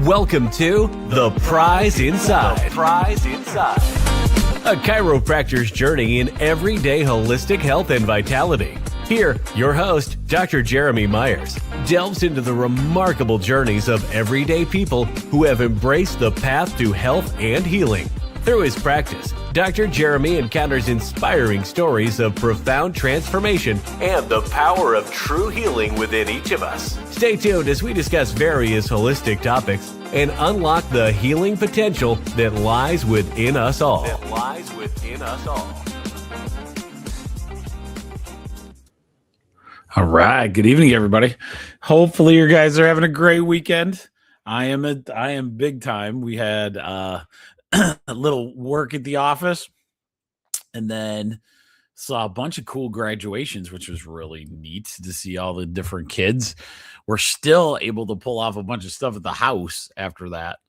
Welcome to The Prize Inside. The Prize Inside. A chiropractor's journey in everyday holistic health and vitality. Here, your host, Dr. Jeromy Myers, delves into the remarkable journeys of everyday people who have embraced the path to health and healing. Through his practice, Dr. Jeromy encounters inspiring stories of profound transformation and the power of true healing within each of us. Stay tuned as we discuss various holistic topics and unlock the healing potential that lies within us all. All right. Good evening, everybody. Hopefully you guys are having a great weekend. I am big time. We had a little work at the office and then saw a bunch of cool graduations, which was really neat to see all the different kids. We're still able to pull off a bunch of stuff at the house after that.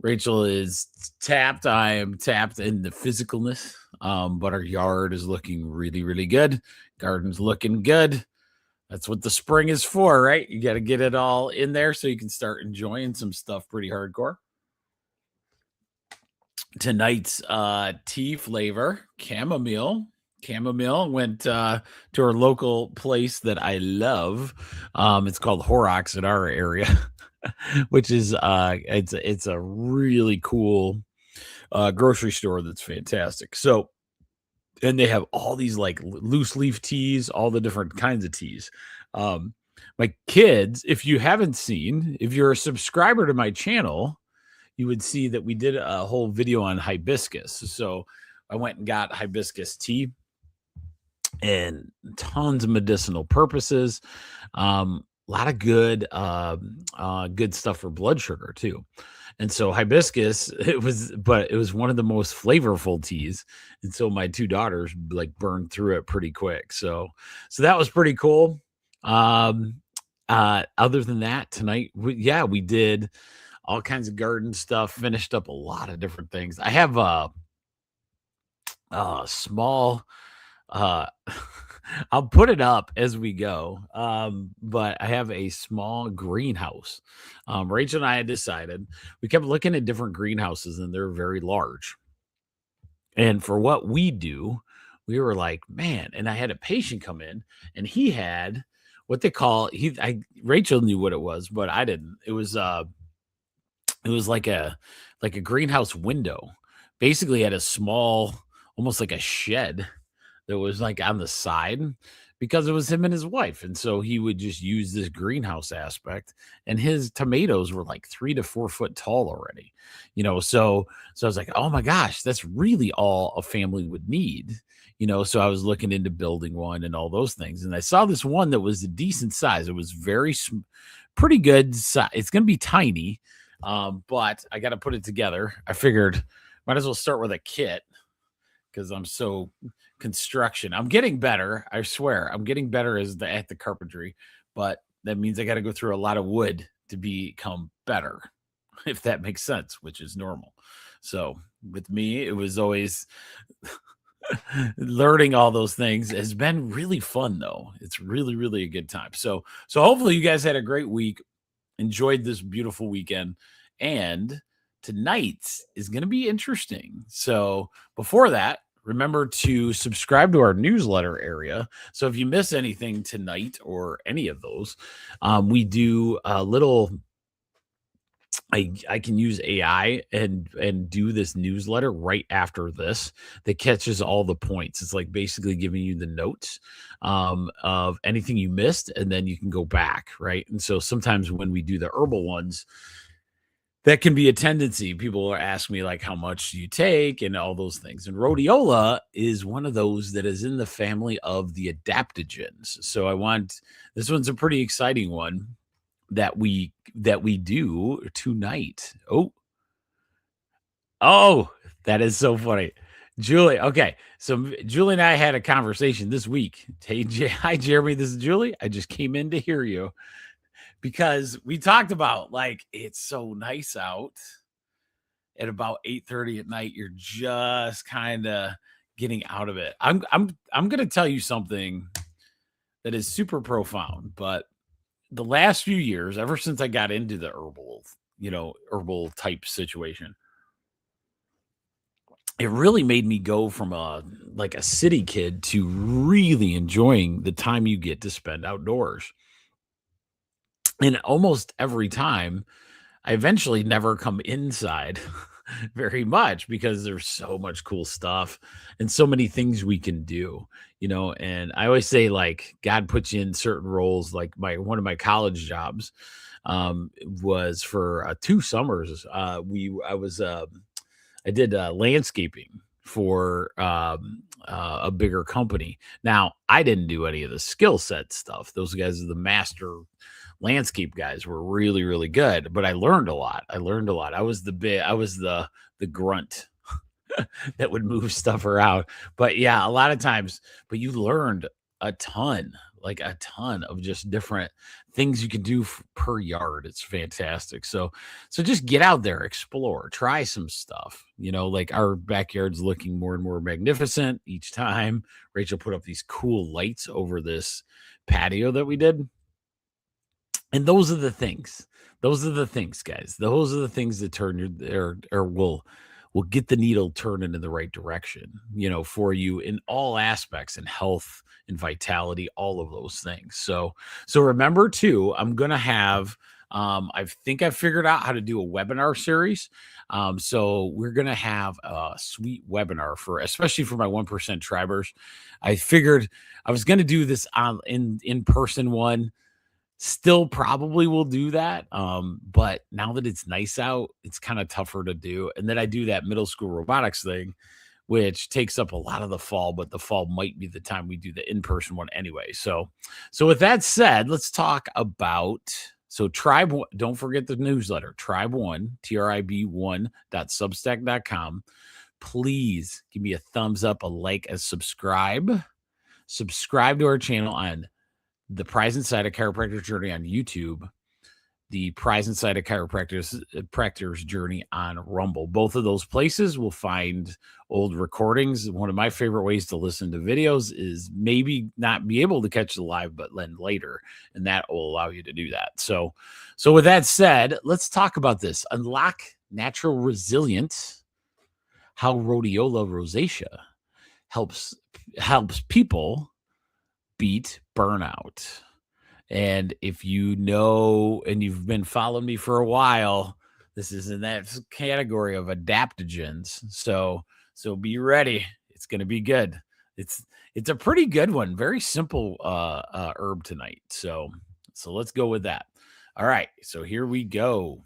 Rachel is tapped. I am tapped in the physicalness, but our yard is looking really, really good. Garden's looking good. That's what the spring is for, right? You got to get it all in there so you can start enjoying some stuff pretty hardcore. Tonight's tea flavor, chamomile. Chamomile went to our local place that I love. It's called Horrocks in our area, which is it's a really cool grocery store that's fantastic. So, and they have all these like loose leaf teas, all the different kinds of teas. My kids, if you haven't seen, if you're a subscriber to my channel, you would see that we did a whole video on hibiscus. So I went and got hibiscus tea and tons of medicinal purposes. A lot of good stuff for blood sugar too. And so hibiscus, it was one of the most flavorful teas. And so my two daughters like burned through it pretty quick. So that was pretty cool. Other than that, tonight, we did all kinds of garden stuff, finished up a lot of different things. I have a small, I'll put it up as we go. But I have a small greenhouse. Rachel and I had decided, we kept looking at different greenhouses and they're very large. And for what we do, we were like, man, and I had a patient come in and he had what they call, Rachel knew what it was, but I didn't. It was like a greenhouse window. Basically had a small, almost like a shed that was like on the side because it was him and his wife. And so he would just use this greenhouse aspect, and his tomatoes were like 3 to 4 foot tall already, so I was like, oh my gosh, that's really all a family would need, so I was looking into building one and all those things. And I saw this one that was a decent size. It was pretty good size. It's going to be tiny. But I got to put it together. I figured might as well start with a kit because I'm so construction. I'm getting better. I swear I'm getting better at the carpentry, but that means I got to go through a lot of wood to become better, if that makes sense, which is normal. So with me, it was always learning all those things has been really fun though. It's really, really a good time. So hopefully you guys had a great week. Enjoyed this beautiful weekend, and tonight is going to be interesting. So before that, remember to subscribe to our newsletter area. So if you miss anything tonight or any of those, we do a little, I can use AI and do this newsletter right after this that catches all the points. It's like basically giving you the notes of anything you missed, and then you can go back, right? And so sometimes when we do the herbal ones, that can be a tendency. People ask me like, how much do you take and all those things. And rhodiola is one of those that is in the family of the adaptogens. So this one's a pretty exciting one that we do tonight. Oh, that is so funny. Julie. Okay. So Julie and I had a conversation this week. Hey, hi, Jeromy. This is Julie. I just came in to hear you because we talked about like, it's so nice out at about 8:30 at night. You're just kind of getting out of it. I'm going to tell you something that is super profound, but the last few years, ever since I got into the herbal, herbal type situation. It really made me go from a city kid to really enjoying the time you get to spend outdoors. And almost every time, I eventually never come inside very much because there's so much cool stuff and so many things we can do, and I always say, like, God puts you in certain roles. Like, one of my college jobs was for 2 summers. I did landscaping for a bigger company. Now, I didn't do any of the skill set stuff. Those guys are the master landscape guys, were really, really good, but I learned a lot. I was the grunt that would move stuff around. But yeah, a lot of times, but you learned a ton, like a ton of just different things you can do per yard. It's fantastic. So just get out there, explore, try some stuff. Like, our backyard's looking more and more magnificent each time. Rachel put up these cool lights over this patio that we did. And those are the things. Those are the things, guys. Those are the things that turn or will get the needle turning in the right direction, for you in all aspects, in health and vitality, all of those things. So remember too, I'm gonna have I think I figured out how to do a webinar series. So we're gonna have a sweet webinar especially for my 1% tribers. I figured I was gonna do this on in person one. Still probably will do that. But now that it's nice out, it's kind of tougher to do. And then I do that middle school robotics thing, which takes up a lot of the fall, but the fall might be the time we do the in-person one anyway. So with that said, let's talk about, Tribe, don't forget the newsletter, Tribe1, TRIB1.substack.com. Please give me a thumbs up, a like, a subscribe to our channel on The Prize Inside a Chiropractor's Journey on YouTube, The Prize Inside a Chiropractor's Journey on Rumble. Both of those places will find old recordings. One of my favorite ways to listen to videos is maybe not be able to catch the live, but then later, and that will allow you to do that. So with that said, let's talk about this. Unlock natural resilience, how Rhodiola Rosea helps people beat burnout. And if you know, and you've been following me for a while, this is in that category of adaptogens. So be ready. It's going to be good. It's a pretty good one. Very simple herb tonight. So let's go with that. All right. So here we go.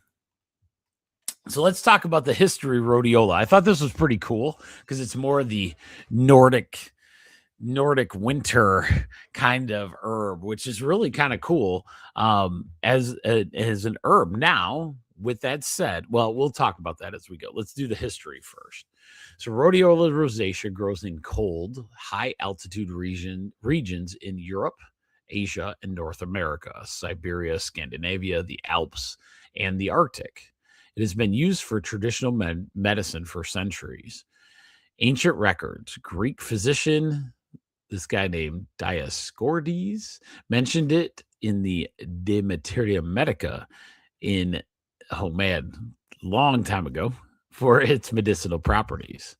So let's talk about the history of rhodiola. I thought this was pretty cool because it's more of the Nordic winter kind of herb, which is really kind of cool as an herb. Now, with that said, well, we'll talk about that as we go. Let's do the history first. So Rhodiola rosea grows in cold, high altitude regions in Europe, Asia, and North America, Siberia, Scandinavia, the Alps, and the Arctic. It has been used for traditional medicine for centuries. Ancient records, Greek physician, this guy named Dioscorides, mentioned it in the De Materia Medica long time ago, for its medicinal properties.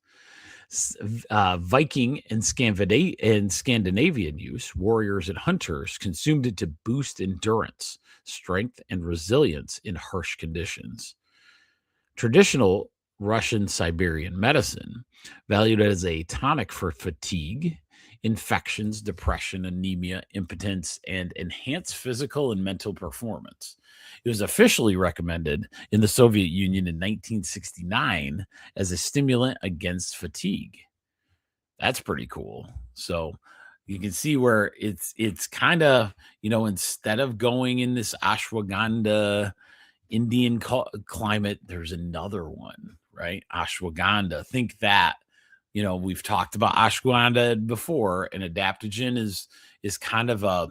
Viking and Scandinavian use, warriors and hunters consumed it to boost endurance, strength, and resilience in harsh conditions. Traditional Russian Siberian medicine valued as a tonic for fatigue, infections, depression, anemia, impotence, and enhanced physical and mental performance. It was officially recommended in the Soviet Union in 1969 as a stimulant against fatigue. That's pretty cool. So you can see where it's kind of, instead of going in this ashwagandha Indian climate, there's another one, right? Ashwagandha. Think that, we've talked about ashwagandha before, and adaptogen is kind of a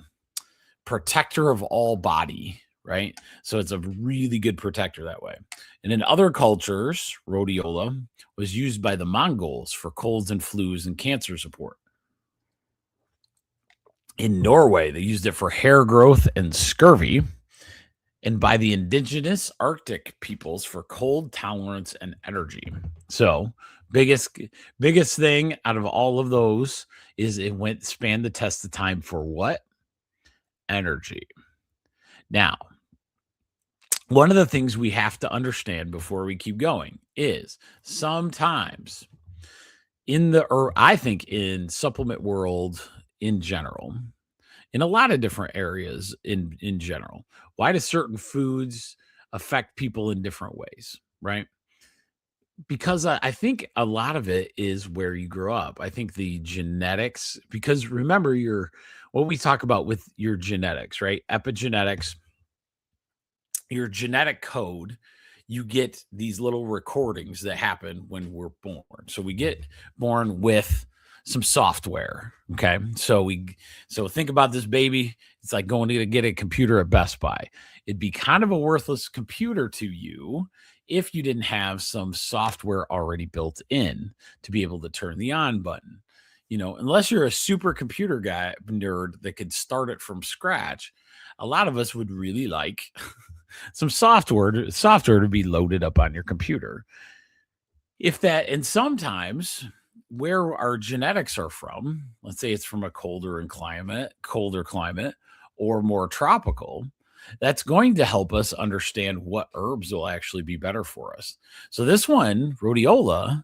protector of all body, right? So it's a really good protector that way. And in other cultures, rhodiola was used by the Mongols for colds and flus and cancer support. In Norway, they used it for hair growth and scurvy. and by the indigenous Arctic peoples for cold tolerance and energy. So biggest thing out of all of those is it spanned the test of time for what? Energy. Now, one of the things we have to understand before we keep going is sometimes I think in supplement world in general, in a lot of different areas in general, why do certain foods affect people in different ways, right? Because I think a lot of it is where you grow up. I think the genetics, because remember what we talk about with your genetics, right? Epigenetics, your genetic code, you get these little recordings that happen when we're born. So we get born with some software. Okay. So think about this baby. It's like going to get a computer at Best Buy. It'd be kind of a worthless computer to you if you didn't have some software already built in to be able to turn the on button. Unless you're a super computer guy nerd that could start it from scratch, a lot of us would really like some software to be loaded up on your computer. And sometimes where our genetics are from, let's say it's from a colder climate or more tropical, that's going to help us understand what herbs will actually be better for us. So this one, rhodiola,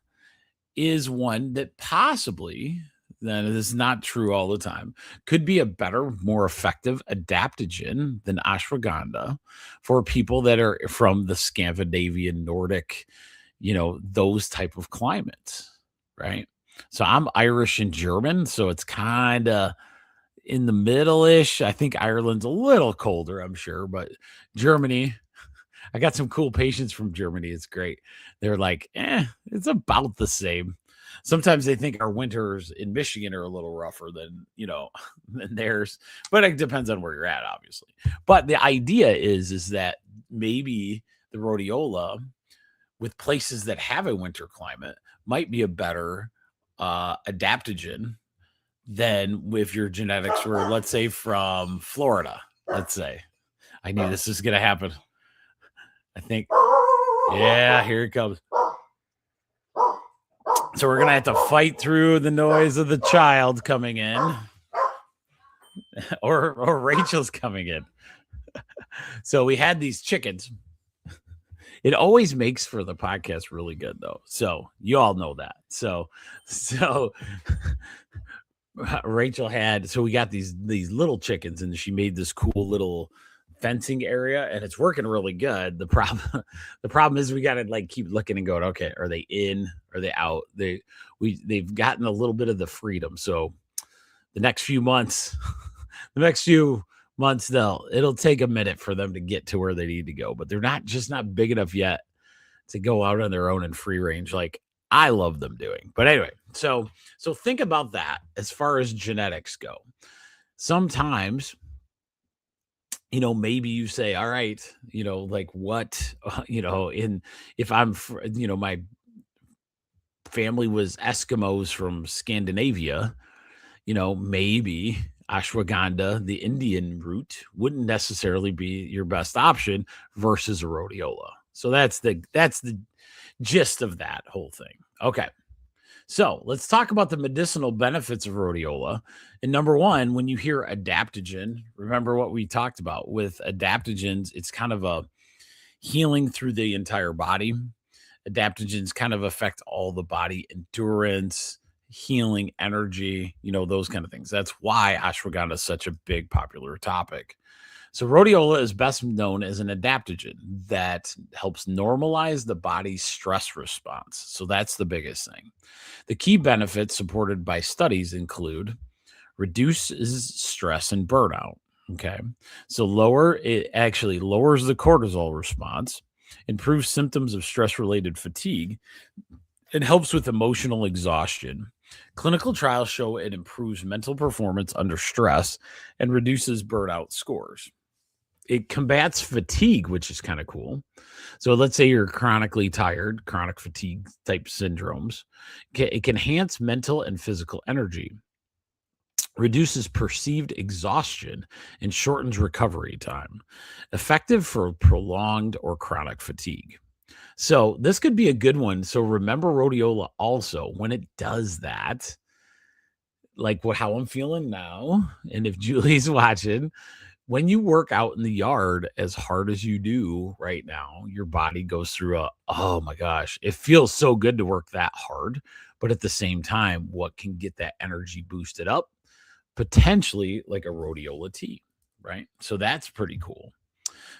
is one that possibly, then it is not true all the time, could be a better, more effective adaptogen than ashwagandha for people that are from the Scandinavian, Nordic, those type of climates, right? So I'm Irish and German, so it's kind of in the middle-ish. I think Ireland's a little colder, I'm sure, but Germany, I got some cool patients from Germany. It's great. They're like, it's about the same. Sometimes they think our winters in Michigan are a little rougher than, than theirs, but it depends on where you're at, obviously. But the idea is that maybe the rhodiola with places that have a winter climate might be a better adaptogen than if your genetics were, let's say, from Florida. Let's say. I knew this was going to happen. I think, yeah, here it comes. So we're going to have to fight through the noise of the child coming in or Rachel's coming in. So we had these chickens. It always makes for the podcast really good, though. So you all know that. So Rachel we got these little chickens, and she made this cool little fencing area, and it's working really good. The problem is we got to keep looking and going, okay, are they in? Are they out? They've gotten a little bit of the freedom. So the next few months, it'll take a minute for them to get to where they need to go, but they're not big enough yet to go out on their own in free range like I love them doing. But anyway, so think about that as far as genetics go. Sometimes, maybe you say, all right, what, if I'm, my family was Eskimos from Scandinavia, maybe ashwagandha, the Indian root, wouldn't necessarily be your best option versus a rhodiola. So that's the gist of that whole thing. Okay. So let's talk about the medicinal benefits of rhodiola. And number one, when you hear adaptogen, remember what we talked about with adaptogens, it's kind of a healing through the entire body. Adaptogens kind of affect all the body endurance, healing, energy, those kind of things. That's why ashwagandha is such a big popular topic. So rhodiola is best known as an adaptogen that helps normalize the body's stress response. So that's the biggest thing. The key benefits supported by studies include reduces stress and burnout. Okay. So it actually lowers the cortisol response, improves symptoms of stress-related fatigue, and helps with emotional exhaustion. Clinical trials show it improves mental performance under stress and reduces burnout scores. It combats fatigue, which is kind of cool. So let's say you're chronically tired, chronic fatigue type syndromes. It can enhance mental and physical energy. reduces perceived exhaustion, and shortens recovery time. Effective for prolonged or chronic fatigue. So this could be a good one. So remember rhodiola also when it does that, like how I'm feeling now. And if Julie's watching, when you work out in the yard as hard as you do right now, your body goes through oh my gosh, it feels so good to work that hard. But at the same time, what can get that energy boosted up? Potentially like a rhodiola tea, right? So that's pretty cool.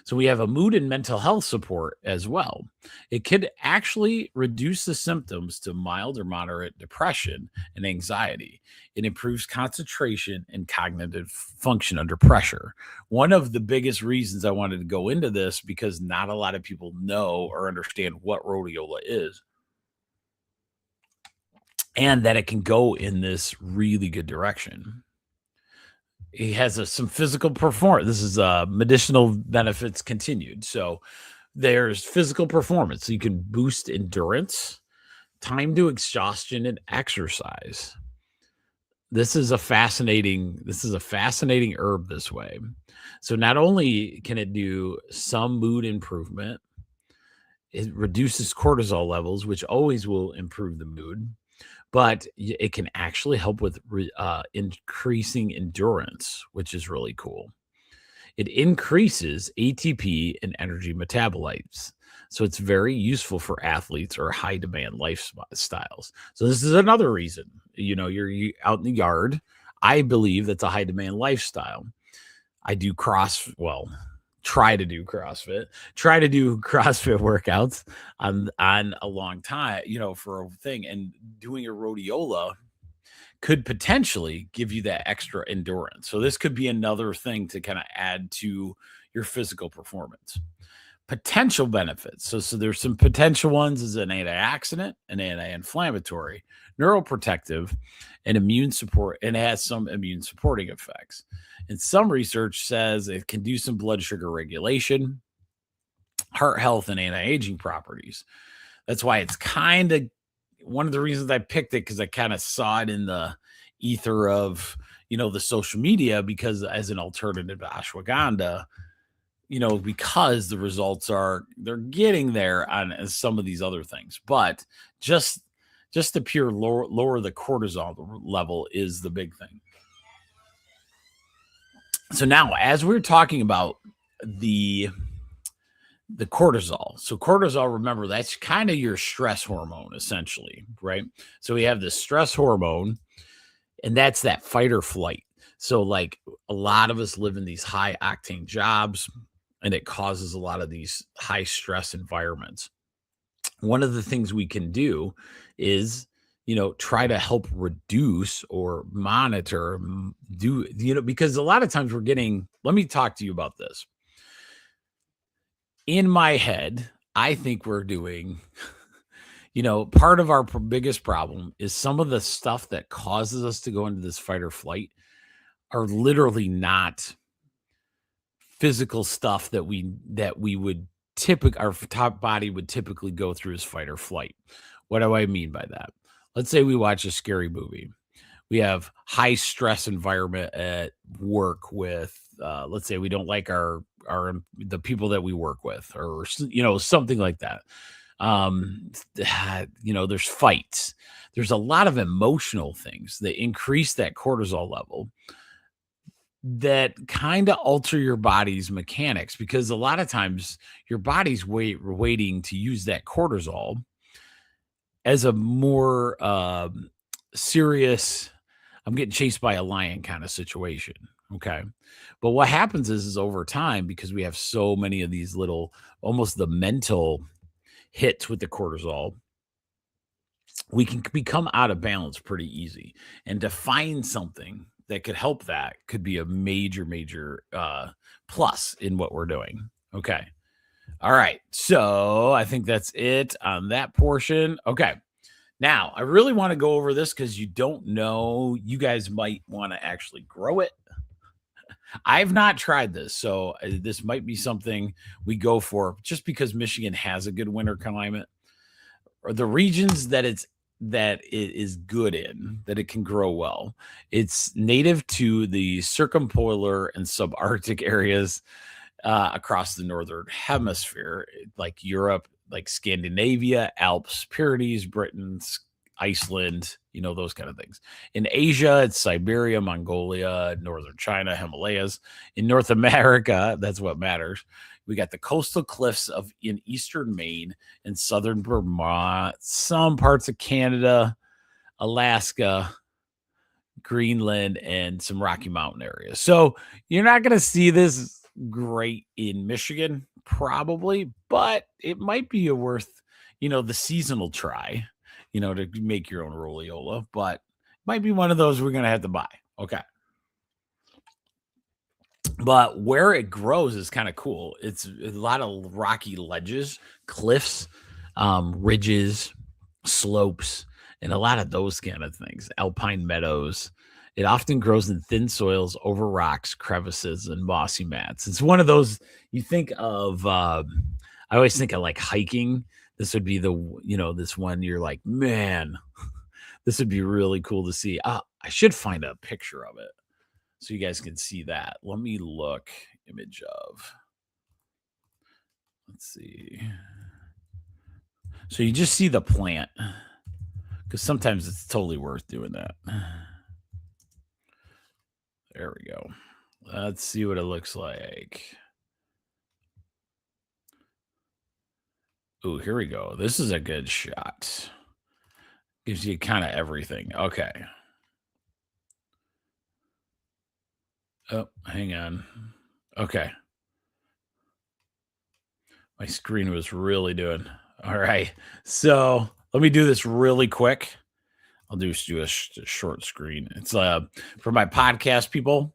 So we have a mood and mental health support as well. It could actually reduce the symptoms to mild or moderate depression and anxiety. It improves concentration and cognitive function under pressure. One of the biggest reasons I wanted to go into this because not a lot of people know or understand what rhodiola is, and that it can go in this really good direction. He has some physical performance. This is medicinal benefits continued. So there's physical performance. So you can boost endurance, time to exhaustion, and exercise. This is a fascinating herb this way. So not only can it do some mood improvement, it reduces cortisol levels, which always will improve the mood. But it can actually help with increasing endurance, which is really cool. It increases ATP and energy metabolites. So it's very useful for athletes or high demand lifestyles. So this is another reason, you're out in the yard. I believe that's a high demand lifestyle. I do try to do CrossFit workouts on a long time, for a thing. And doing a rhodiola could potentially give you that extra endurance. So this could be another thing to kind of add to your physical performance. Potential benefits. So there's some potential ones as an antioxidant, an anti-inflammatory, neuroprotective, and immune support, and it has some immune supporting effects. And some research says it can do some blood sugar regulation, heart health, and anti-aging properties. That's why it's kind of one of the reasons I picked it, because I kind of saw it in the ether of, the social media, because as an alternative to ashwagandha, because the results they're getting there on some of these other things, but just the pure lower the cortisol level is the big thing. So now, as we're talking about the cortisol, so cortisol, remember, that's kind of your stress hormone, essentially, right? So we have this stress hormone, and that's that fight or flight. So like a lot of us live in these high octane jobs, and it causes a lot of these high stress environments. One of the things we can do is, try to help reduce or monitor, because a lot of times let me talk to you about this. In my head, I think we're doing, part of our biggest problem is some of the stuff that causes us to go into this fight or flight are literally not physical stuff that we would our top body would typically go through as fight or flight. What do I mean by that? Let's say we watch a scary movie. We have high stress environment at work with, let's say we don't like the people that we work with, or, something like that. There's fights. There's a lot of emotional things that increase that cortisol level that kind of alter your body's mechanics, because a lot of times your body's waiting to use that cortisol as a more serious, I'm getting chased by a lion kind of situation. Okay. But what happens is over time, because we have so many of these little, almost the mental hits with the cortisol, we can become out of balance pretty easy. And to find something that could help that could be a major plus in what we're doing. Okay. All right. So I think that's it on that portion. Okay. Now, I really want to go over this because you don't know. You guys might want to actually grow it. I've not tried this, so this might be something we go for just because Michigan has a good winter climate, or the regions that that it is good in, that it can grow well. It's native to the circumpolar and subarctic areas across the northern hemisphere, like Europe, like Scandinavia, Alps, Pyrenees, Britain, Iceland, those kind of things. In Asia, it's Siberia, Mongolia, northern China, Himalayas. In North America, that's what matters. We got the coastal cliffs in eastern Maine and southern Vermont, some parts of Canada, Alaska, Greenland, and some Rocky Mountain areas. So you're not going to see this great in Michigan, probably, but it might be worth, the seasonal try, to make your own rhodiola, but might be one of those we're going to have to buy. Okay. But where it grows is kind of cool. It's a lot of rocky ledges, cliffs, ridges, slopes, and a lot of those kind of things. Alpine meadows. It often grows in thin soils over rocks, crevices, and mossy mats. It's one of those you think of. I always think of like hiking. This would be this one you're like, man, this would be really cool to see. I should find a picture of it so you guys can see that. Let me look. Image of. Let's see. So you just see the plant, because sometimes it's totally worth doing that. There we go. Let's see what it looks like. Oh, here we go. This is a good shot. Gives you kind of everything. Okay. Oh, hang on. Okay. My screen was really doing. All right. So let me do this really quick. I'll do a short screen. It's for my podcast people.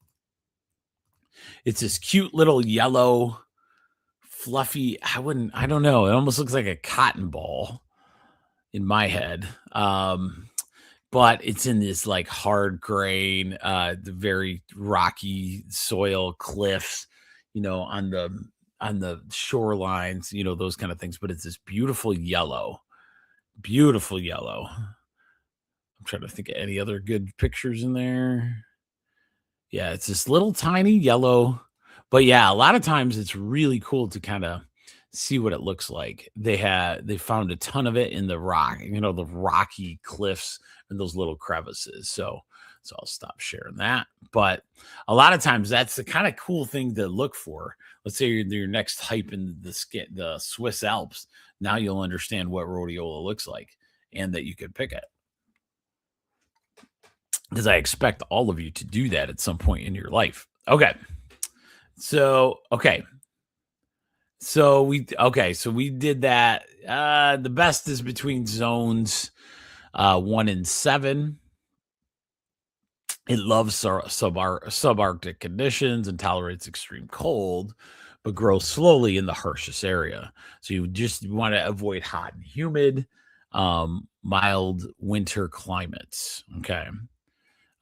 It's this cute little yellow, fluffy. I don't know. It almost looks like a cotton ball in my head. But it's in this like hard grain, the very rocky soil cliffs, on the shorelines, those kind of things. But it's this beautiful yellow. I'm trying to think of any other good pictures in there. Yeah, it's this little tiny yellow, but yeah, a lot of times it's really cool to kind of see what it looks like. They found a ton of it in the rock, the rocky cliffs and those little crevices. So I'll stop sharing that. But a lot of times that's the kind of cool thing to look for. Let's say you're your next hike in the Swiss Alps. Now you'll understand what rhodiola looks like and that you could pick it. Because I expect all of you to do that at some point in your life. Okay. So we did that. The best is between zones 1 and 7. It loves subarctic conditions and tolerates extreme cold, but grows slowly in the harshest area. So you just want to avoid hot and humid, mild winter climates. Okay.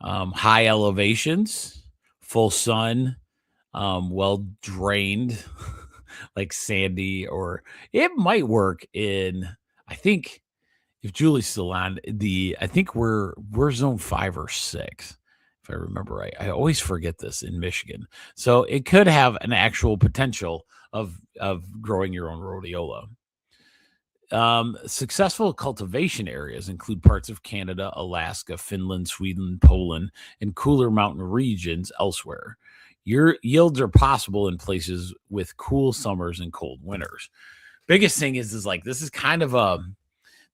High elevations, full sun, well drained, like sandy, or it might work in, I think if Julie's still on, I think we're zone 5 or 6, if I remember right. I always forget this in Michigan. So it could have an actual potential of growing your own rhodiola. Successful cultivation areas include parts of Canada, Alaska, Finland, Sweden, Poland, and cooler mountain regions elsewhere. Your yields are possible in places with cool summers and cold winters. Biggest thing is like, this is kind of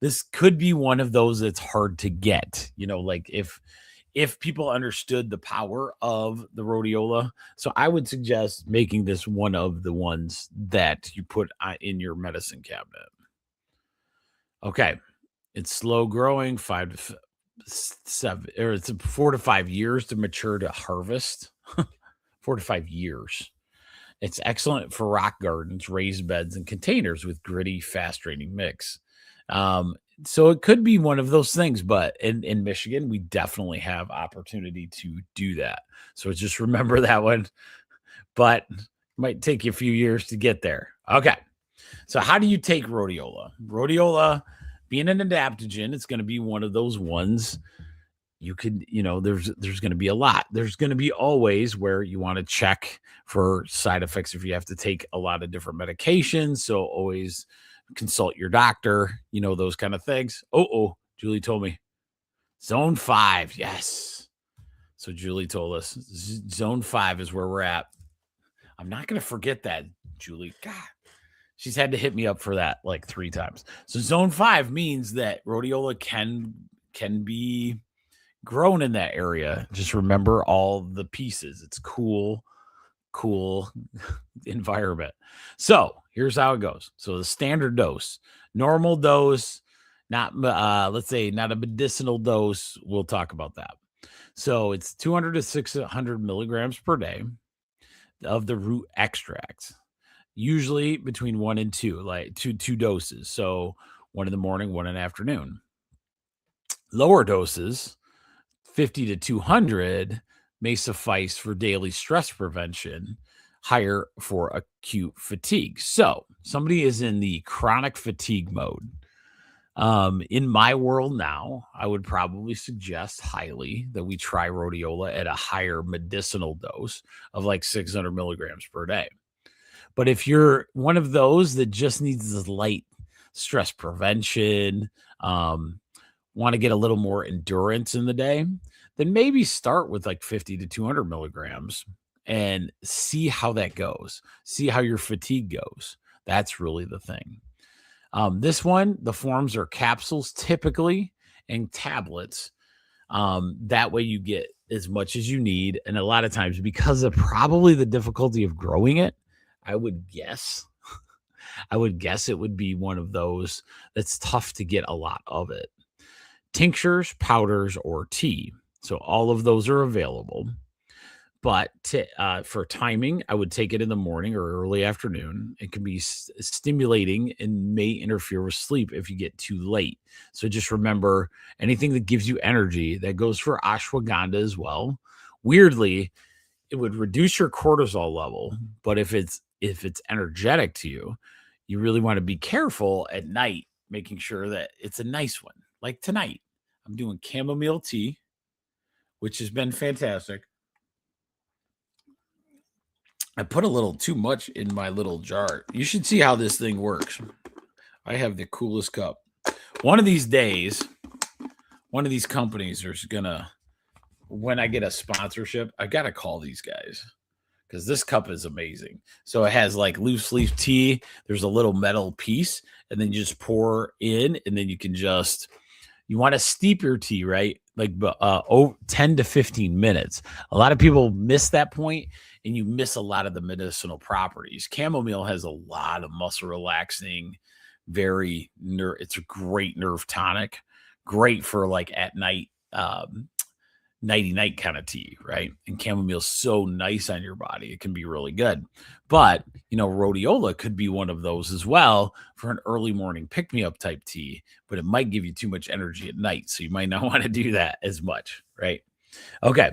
this could be one of those that's hard to get, like if people understood the power of the rhodiola. So I would suggest making this one of the ones that you put in your medicine cabinet. Okay. It's slow growing, 5 to 7, or it's 4 to 5 years to mature to harvest. 4 to 5 years. It's excellent for rock gardens, raised beds, and containers with gritty, fast-draining mix. So it could be one of those things, but in Michigan, we definitely have opportunity to do that. So just remember that one, but it might take you a few years to get there. Okay. So how do you take rhodiola? Rhodiola, Being an adaptogen, it's going to be one of those ones you could, there's going to be a lot. There's going to be always where you want to check for side effects if you have to take a lot of different medications. So always consult your doctor, those kind of things. Oh, Julie told me zone 5. Yes. So Julie told us zone 5 is where we're at. I'm not going to forget that, Julie. God, she's had to hit me up for that like 3 times. So zone 5 means that rhodiola can be grown in that area. Just remember all the pieces. It's cool environment. So here's how it goes. So the standard dose, normal dose, not let's say not a medicinal dose. We'll talk about that. So it's 200 to 600 milligrams per day of the root extracts, usually between 1 and 2, like two doses. So 1 in the morning, 1 in the afternoon. Lower doses, 50 to 200, may suffice for daily stress prevention, higher for acute fatigue. So somebody is in the chronic fatigue mode. In my world now, I would probably suggest highly that we try rhodiola at a higher medicinal dose of like 600 milligrams per day. But if you're one of those that just needs this light stress prevention, want to get a little more endurance in the day, then maybe start with like 50 to 200 milligrams and see how that goes. See how your fatigue goes. That's really the thing. This one, the forms are capsules typically and tablets. That way you get as much as you need. And a lot of times, because of probably the difficulty of growing it, I would guess it would be one of those that's tough to get a lot of it. Tinctures, powders, or tea. So all of those are available. But for timing, I would take it in the morning or early afternoon. It can be stimulating and may interfere with sleep if you get too late. So just remember, anything that gives you energy, that goes for ashwagandha as well. Weirdly, it would reduce your cortisol level. But if it's energetic to you, you really want to be careful at night, making sure that it's a nice one. Like tonight, I'm doing chamomile tea, which has been fantastic. I put a little too much in my little jar. You should see how this thing works. I have the coolest cup. One of these days, one of these companies is gonna, when I get a sponsorship, I gotta call these guys because this cup is amazing. So it has like loose leaf tea. There's a little metal piece, and then you just pour in, and then you can just, you want to steep your tea, right? Like 10 to 15 minutes. A lot of people miss that point, and you miss a lot of the medicinal properties. Chamomile has a lot of muscle relaxing, it's a great nerve tonic, great for like at night, nighty-night kind of tea, right? And chamomile's so nice on your body. It can be really good. But, rhodiola could be one of those as well for an early morning pick-me-up type tea, but it might give you too much energy at night. So you might not want to do that as much, right? Okay.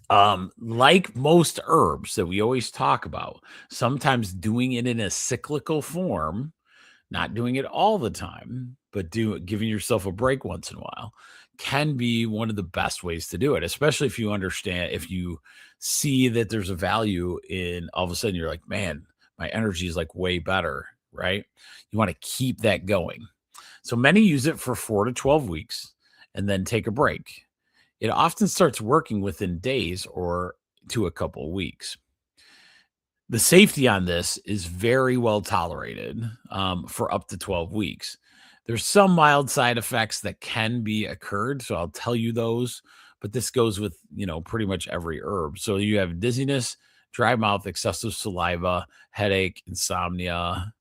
Like most herbs that we always talk about, sometimes doing it in a cyclical form, not doing it all the time, but giving yourself a break once in a while, can be one of the best ways to do it, especially if you see that there's a value in, all of a sudden you're like, man, my energy is like way better, right? You want to keep that going. So many use it for 4 to 12 weeks and then take a break. It often starts working within days or to a couple of weeks. The safety on this is very well tolerated for up to 12 weeks. There's some mild side effects that can be occurred, so I'll tell you those, but this goes with, pretty much every herb. So you have dizziness, dry mouth, excessive saliva, headache, insomnia,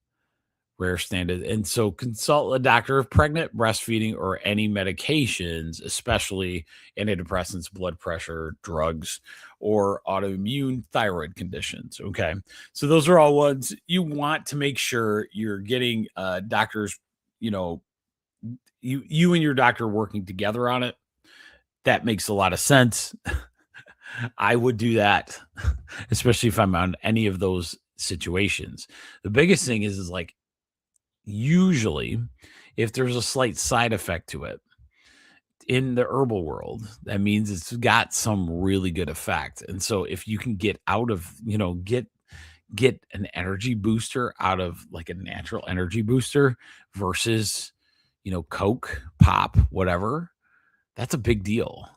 rare standard. And so consult a doctor if pregnant, breastfeeding, or any medications, especially antidepressants, blood pressure, drugs, or autoimmune thyroid conditions. Okay. So those are all ones you want to make sure you're getting doctors, you and your doctor working together on it. That makes a lot of sense. I would do that, especially if I'm on any of those situations. The biggest thing is like, usually if there's a slight side effect to it in the herbal world, that means it's got some really good effect. And so if you can get out of, get an energy booster out of like a natural energy booster versus, Coke, pop, whatever, that's a big deal.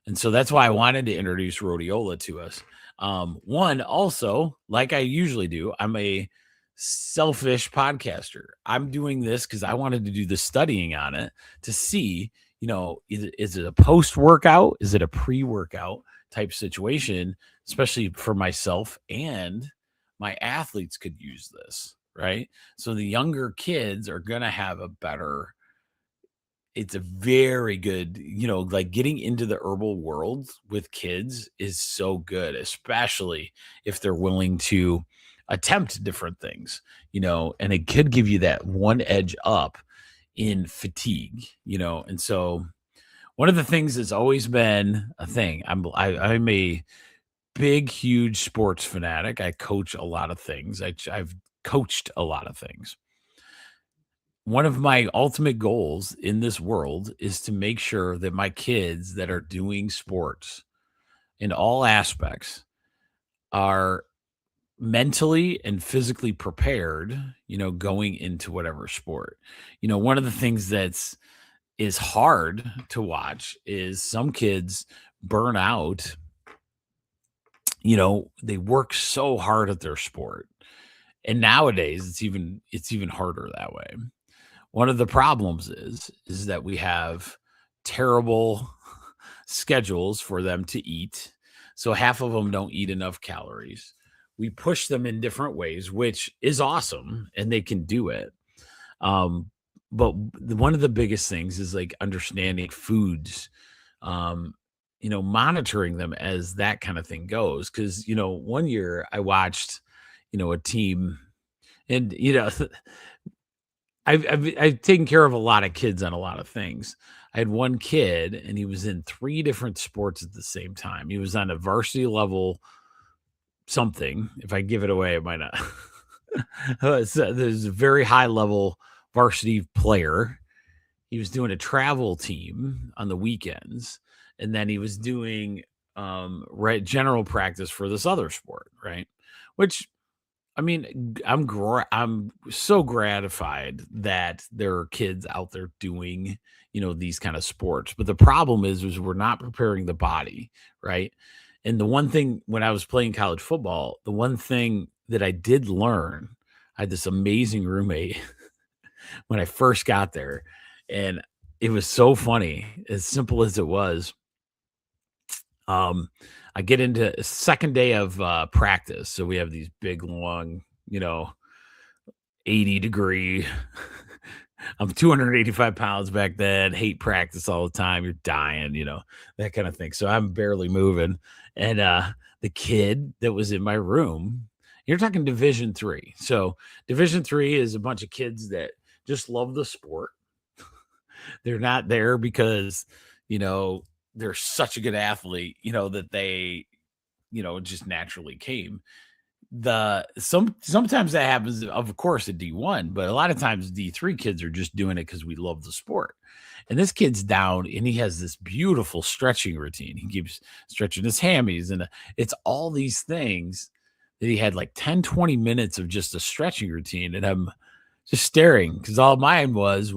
And so that's why I wanted to introduce rhodiola to us. One, also, like I usually do, I'm a selfish podcaster. I'm doing this because I wanted to do the studying on it to see, is it a post workout? Is it a pre workout type situation, especially for myself and my athletes could use this, right? So the younger kids are going to have a better, it's a very good, like getting into the herbal world with kids is so good, especially if they're willing to attempt different things, and it could give you that one edge up in fatigue, and so one of the things that's always been a thing, I'm a big, huge sports fanatic. I coach a lot of things. I've coached a lot of things. One of my ultimate goals in this world is to make sure that my kids that are doing sports in all aspects are mentally and physically prepared, going into whatever sport. One of the things is hard to watch is some kids burn out. They work so hard at their sport. And nowadays it's even harder that way. One of the problems is that we have terrible schedules for them to eat. So half of them don't eat enough calories. We push them in different ways, which is awesome, and they can do it. But one of the biggest things is like understanding foods, monitoring them as that kind of thing goes. Because, one year I watched, a team and, I've taken care of a lot of kids on a lot of things. I had one kid and he was in 3 different sports at the same time. He was on a varsity level something. If I give it away, it might not. There's a very high level varsity player. He was doing a travel team on the weekends, and then he was doing general practice for this other sport, right? Which, I mean, I'm so gratified that there are kids out there doing, these kind of sports. But the problem is we're not preparing the body, right? And the one thing when I was playing college football, the one thing that I did learn, I had this amazing roommate when I first got there, and it was so funny, as simple as it was. I get into a second day of practice. So we have these big, long, 80-degree. I'm 285 pounds back then, hate practice all the time. You're dying, that kind of thing. So I'm barely moving. And the kid that was in my room, you're talking Division 3. So Division 3 is a bunch of kids that just love the sport. They're not there because, they're such a good athlete, that they, just naturally came. Sometimes that happens, of course, at D1, but a lot of times D3 kids are just doing it because we love the sport. And this kid's down and he has this beautiful stretching routine. He keeps stretching his hammies, and it's all these things that he had like 10-20 minutes of just a stretching routine. And I'm just staring because all mine was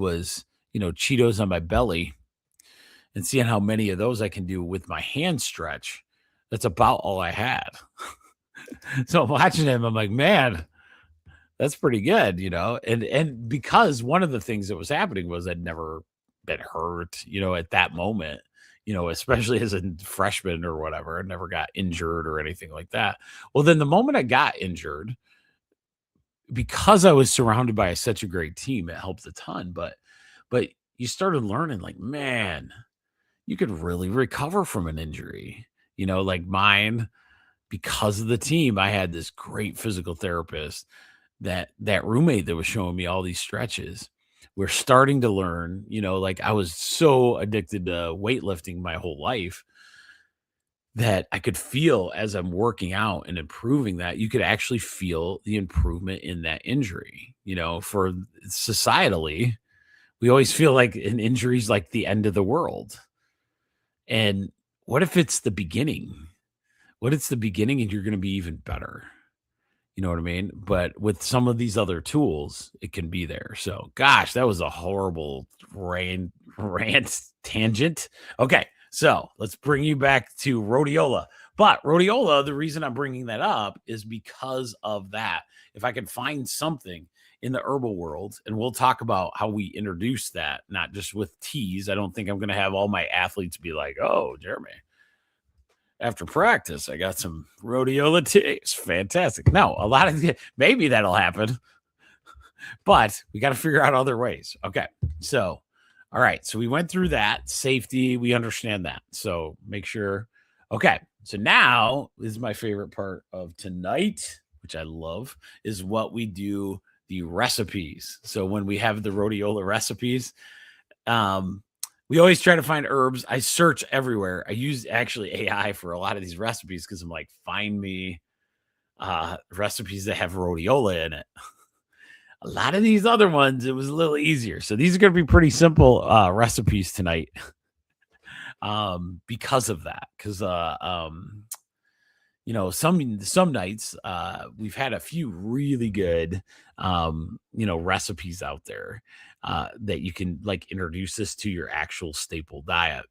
Cheetos on my belly and seeing how many of those I can do with my hand stretch. That's about all I had. So I'm watching him, I'm like, man, that's pretty good, and because one of the things that was happening was I'd never been hurt, at that moment, especially as a freshman or whatever. I never got injured or anything like that. Well, then the moment I got injured, because I was surrounded by such a great team, it helped a ton. But you started learning, like, man, you could really recover from an injury, like mine. Because of the team, I had this great physical therapist, that roommate that was showing me all these stretches. We're starting to learn, like I was so addicted to weightlifting my whole life that I could feel as I'm working out and improving that, you could actually feel the improvement in that injury, for societally, We always feel like an injury is like the end of the world. And what if it's the beginning? What if it's the beginning and you're going to be even better? You know what I mean? But with some of these other tools, it can be there. So, gosh, that was a horrible rant tangent. Okay, so let's bring you back to rhodiola. But rhodiola, the reason I'm bringing that up is because of that. If I can find something in the herbal world, and we'll talk about how we introduce that, not just with teas. I don't think I'm going to have all my athletes be like, "Oh, Jeromy, after practice, I got some rhodiola tea. It's fantastic." No, a lot of maybe that'll happen, but we got to figure out other ways. Okay, so all right, so we went through that safety. We understand that. So make sure. Okay, so now is my favorite part of tonight, which I love, is what we do, the recipes. So when we have the rhodiola recipes, we always try to find herbs. I search everywhere. I use actually AI for a lot of these recipes because I'm like, find me recipes that have rhodiola in it. A lot of these other ones, it was a little easier. So these are going to be pretty simple recipes tonight because of that. Because some nights we've had a few really good recipes out there that you can like introduce this to your actual staple diet.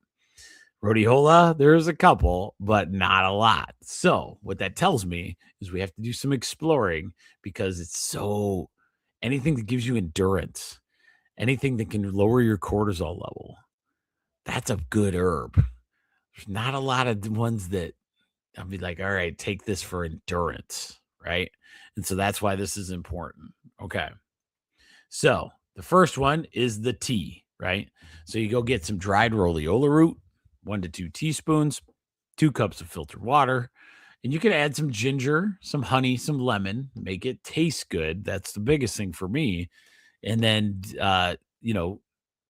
Rhodiola, there's a couple, but not a lot. So what that tells me is we have to do some exploring because it's so anything that gives you endurance, anything that can lower your cortisol level, that's a good herb. There's not a lot of ones that I'll be like, all right, take this for endurance, right? And so that's why this is important. Okay. So the first one is the tea, right? So you go get some dried rhodiola root, 1 to 2 teaspoons, 2 cups of filtered water, and you can add some ginger, some honey, some lemon, make it taste good. That's the biggest thing for me. And then,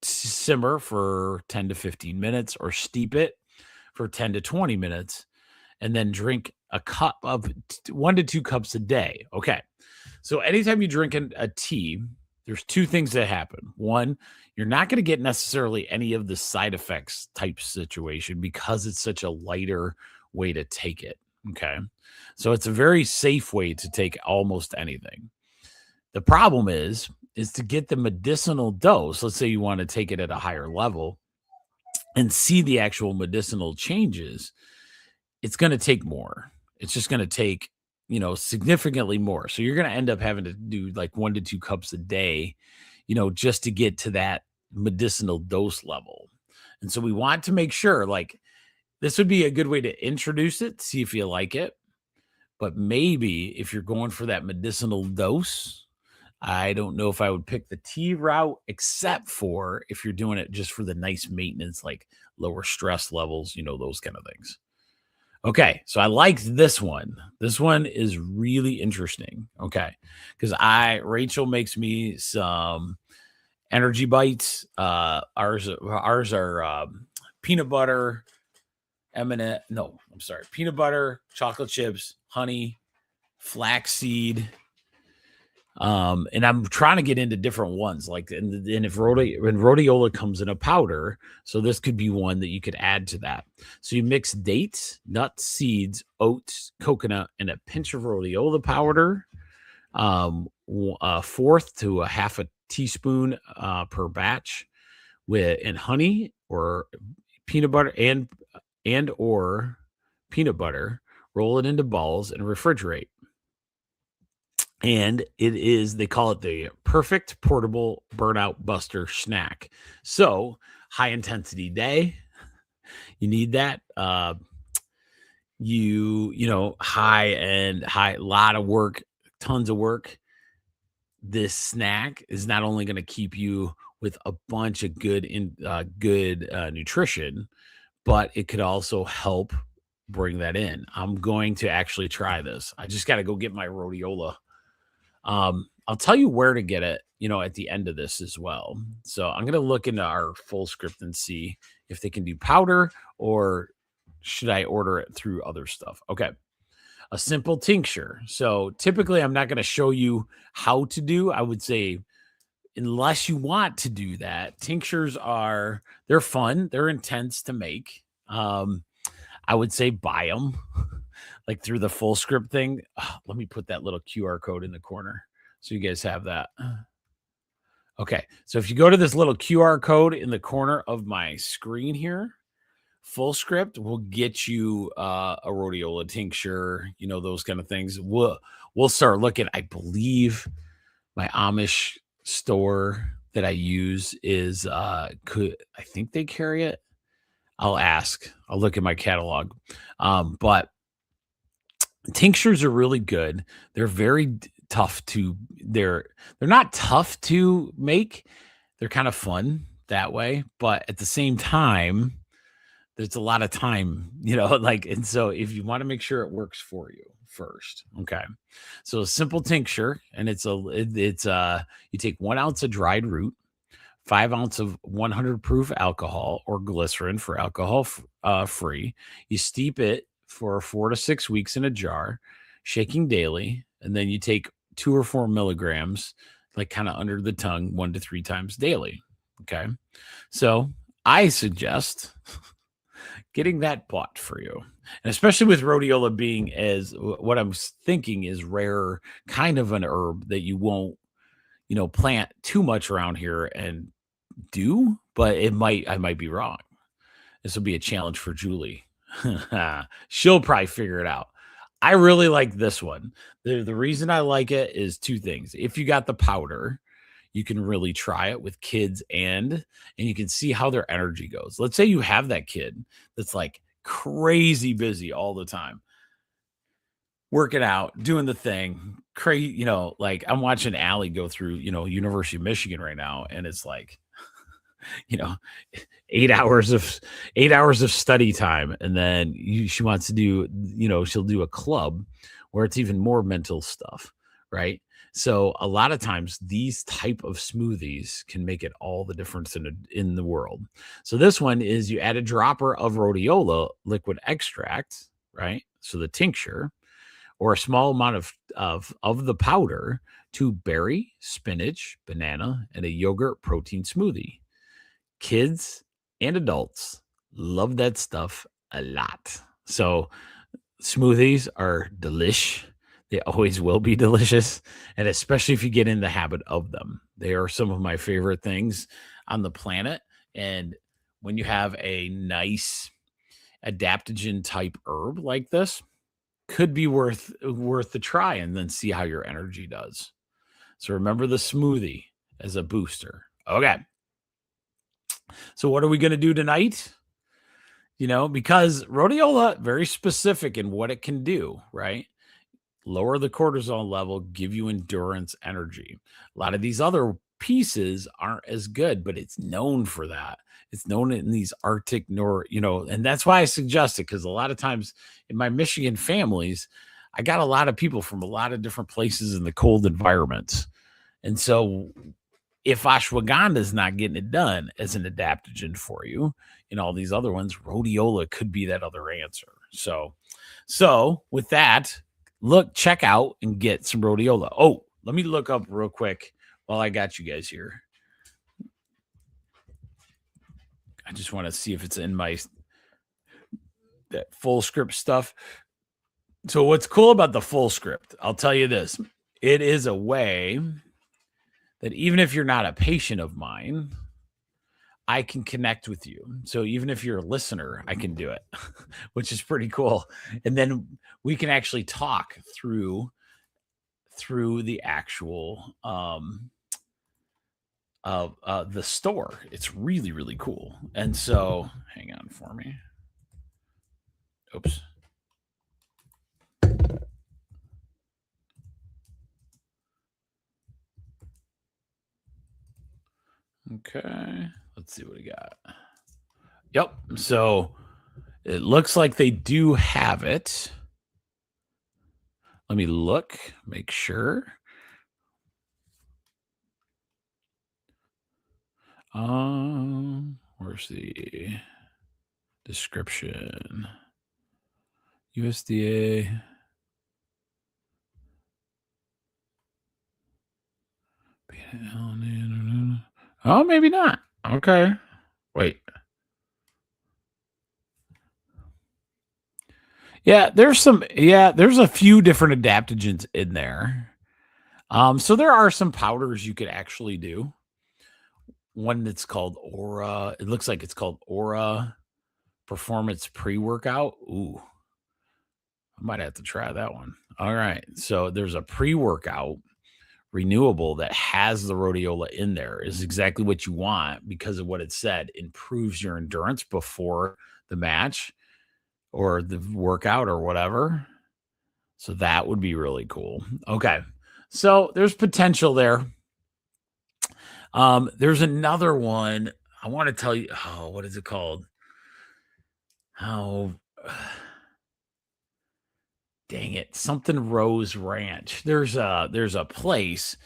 simmer for 10 to 15 minutes or steep it for 10 to 20 minutes and then drink a cup of 1 to 2 cups a day. Okay. So anytime you drink a tea, there's 2 things that happen. One, you're not going to get necessarily any of the side effects type situation because it's such a lighter way to take it. Okay. So it's a very safe way to take almost anything. The problem is to get the medicinal dose. Let's say you want to take it at a higher level and see the actual medicinal changes. It's going to take more. It's just going to take, significantly more. So you're going to end up having to do like 1 to 2 cups a day, just to get to that medicinal dose level. And so we want to make sure like this would be a good way to introduce it, see if you like it. But maybe if you're going for that medicinal dose, I don't know if I would pick the tea route, except for if you're doing it just for the nice maintenance, like lower stress levels, those kind of things. Okay, so I liked this one. This one is really interesting. Okay, because Rachel makes me some energy bites. Ours are peanut butter, peanut butter, chocolate chips, honey, flaxseed. And I'm trying to get into different ones, like, and if rhodiola comes in a powder, so this could be one that you could add to that. So you mix dates, nuts, seeds, oats, coconut, and a pinch of rhodiola powder, 1/4 to a 1/2 teaspoon per batch, and honey or peanut butter and or peanut butter. Roll it into balls and refrigerate. And they call it the perfect portable burnout buster snack. So high intensity day, you need that. High, lot of work, tons of work. This snack is not only going to keep you with a bunch of good nutrition, but it could also help bring that in. I'm going to actually try this. I just got to go get my rhodiola. I'll tell you where to get it, at the end of this as well. So I'm going to look into our full script and see if they can do powder or should I order it through other stuff. Okay. A simple tincture. So typically I'm not going to show you how to do, I would say unless you want to do that, tinctures they're fun, they're intense to make. I would say buy them like through the full script thing. Let me put that little QR code in the corner so you guys have that. Okay, so if you go to this little QR code in the corner of my screen here, full script will get you a rhodiola tincture, those kind of things. We'll start looking. I believe my Amish store that I use is I think they carry it. I'll ask. I'll look at my catalog. But tinctures are really good. They're very tough to they're not tough to make. They're kind of fun that way, but at the same time, there's a lot of time, and so if you want to make sure it works for you first, okay. So a simple tincture, and you take 1 ounce of dried root, 5 ounce of 100 proof alcohol or glycerin for alcohol free. You steep it for 4 to 6 weeks in a jar, shaking daily, and then you take 2 or 4 milligrams, like kind of under the tongue, 1 to 3 times daily. Okay, so I suggest getting that bought for you, and especially with rhodiola being as what I'm thinking is rare, kind of an herb that you won't, plant too much around here and do, but I might be wrong. This will be a challenge for Julie. She'll probably figure it out. I really like this one. The reason I like it is 2 things. If you got the powder, you can really try it with kids and you can see how their energy goes. Let's say you have that kid that's like crazy busy all the time, working out, doing the thing, crazy, like I'm watching Allie go through, University of Michigan right now, and it's like, 8 hours of study time, and then she wants to do, she'll do a club where it's even more mental stuff, right? So a lot of times these type of smoothies can make it all the difference in the world. So this one is you add a dropper of rhodiola liquid extract, right? So the tincture, or a small amount of the powder to berry, spinach, banana, and a yogurt protein smoothie. Kids and adults love that stuff a lot. So smoothies are delish. They always will be delicious, and especially if you get in the habit of them. They are some of my favorite things on the planet, and when you have a nice adaptogen type herb like this, could be worth the try, and then see how your energy does. So remember the smoothie as a booster. Okay. So what are we going to do tonight? Because rhodiola, very specific in what it can do, right? Lower the cortisol level, give you endurance energy. A lot of these other pieces aren't as good, but it's known for that. It's known in these Arctic, and that's why I suggest it, because a lot of times in my Michigan families, I got a lot of people from a lot of different places in the cold environments. And so if ashwagandha is not getting it done as an adaptogen for you, all these other ones, rhodiola could be that other answer. So with that, check out and get some rhodiola. Oh, let me look up real quick while I got you guys here. I just want to see if it's in that full script stuff. So what's cool about the full script, I'll tell you this. It is a way that even if you're not a patient of mine, I can connect with you. So even if you're a listener, I can do it, which is pretty cool. And then we can actually talk through the actual the store. It's really, really cool. And so hang on for me. Oops. Okay, let's see what we got. Yep. So it looks like they do have it. Let me look, make sure. Where's the description? USDA Oh, maybe not. Okay. Wait. Yeah, there's a few different adaptogens in there. So there are some powders you could actually do. One that's called Aura. It looks like it's called Aura Performance Pre-Workout. Ooh, I might have to try that one. All right. So there's a pre-workout renewable that has the rhodiola in there. Is exactly what you want because of what it said. Improves your endurance before the match or the workout or whatever. So that would be really cool. Okay. So there's potential there. There's another one. I want to tell you, what is it called? Oh, dang it. Something Rose Ranch. There's a place.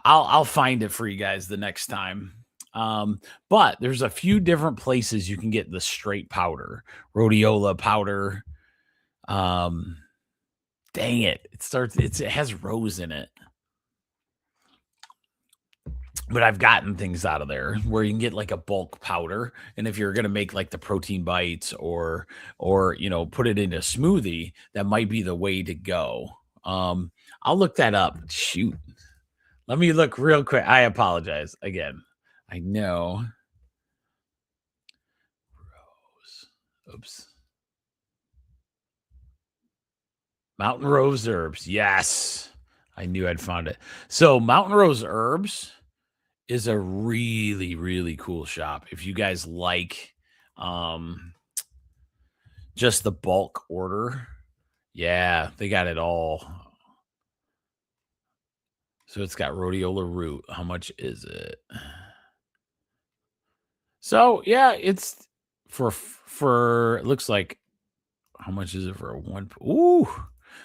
I'll find it for you guys the next time. But there's a few different places you can get the straight powder, rhodiola powder. Dang it. It has rose in it. But I've gotten things out of there where you can get like a bulk powder. And if you're going to make like the protein bites or, put it in a smoothie, that might be the way to go. I'll look that up. Shoot. Let me look real quick. I apologize again. I know. Rose. Oops. Mountain Rose Herbs. Yes. I knew I'd found it. So Mountain Rose Herbs is a really, really cool shop. If you guys like just the bulk order, yeah, they got it all. So it's got rhodiola root. How much is it? So yeah, it's for it looks like, how much is it for a one? Ooh,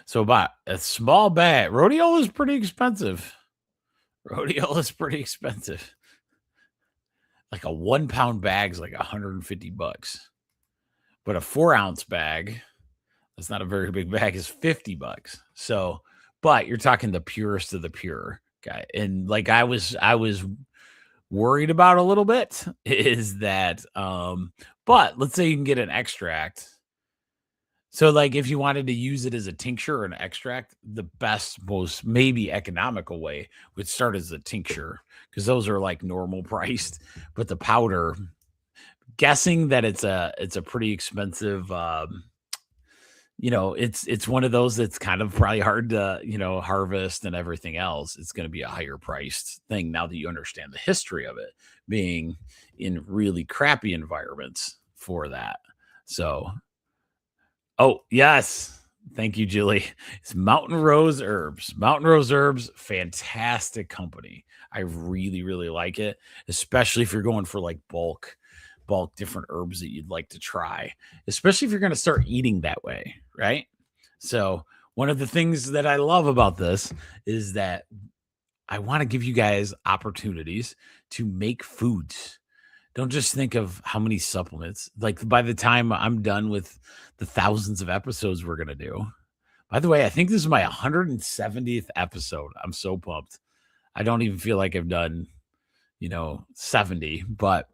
so about a small bag. Rhodiola is pretty expensive. Rhodiola is pretty expensive. Like a 1 pound bag's like $150. But a 4-ounce bag, that's not a very big bag, is $50. So, but you're talking the purest of the pure guy. And like I was worried about a little bit is that but let's say you can get an extract. So like if you wanted to use it as a tincture or an extract, the best, most maybe economical way would start as a tincture because those are like normal priced, but the powder, guessing that it's a pretty expensive it's one of those that's kind of probably hard to, harvest and everything else. It's going to be a higher priced thing now that you understand the history of it being in really crappy environments for that. So, oh, yes. Thank you, Julie. It's Mountain Rose Herbs. Mountain Rose Herbs, fantastic company. I really, really like it, especially if you're going for like bulk different herbs that you'd like to try, especially if you're going to start eating that way, right? So one of the things that I love about this is that I want to give you guys opportunities to make foods. Don't just think of how many supplements. Like by the time I'm done with the thousands of episodes we're going to do. By the way, I think this is my 170th episode. I'm so pumped. I don't even feel like I've done, 70, but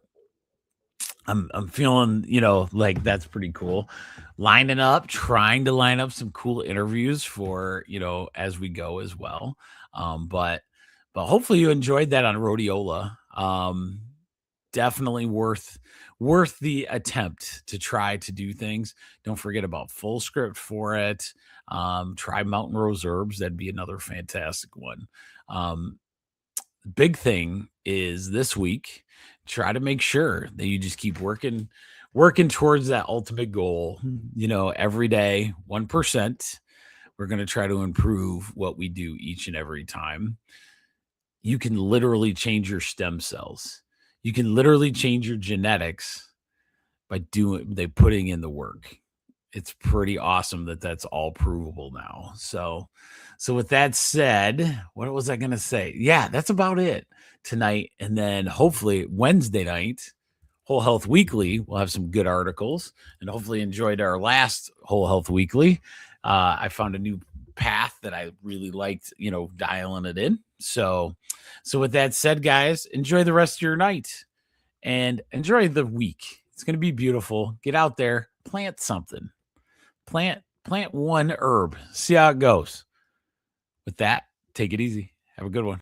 I'm feeling, like that's pretty cool. Trying to line up some cool interviews for, as we go as well. But hopefully you enjoyed that on Rhodiola. Definitely worth the attempt to try to do things. Don't forget about Full Script for it. Try Mountain Rose Herbs. That'd be another fantastic one. Big thing is this week, try to make sure that you just keep working towards that ultimate goal. Every day, 1%. We're going to try to improve what we do each and every time. You can literally change your stem cells. You can literally change your genetics by putting in the work. It's pretty awesome that that's all provable now. So with that said, what was I going to say? Yeah, that's about it tonight. And then hopefully Wednesday night, Whole Health Weekly, we'll have some good articles and hopefully enjoyed our last Whole Health Weekly. I found a new path that I really liked, dialing it in. So with that said, guys, enjoy the rest of your night and enjoy the week. It's going to be beautiful. Get out there, plant something, plant one herb, see how it goes. With that, take it easy. Have a good one.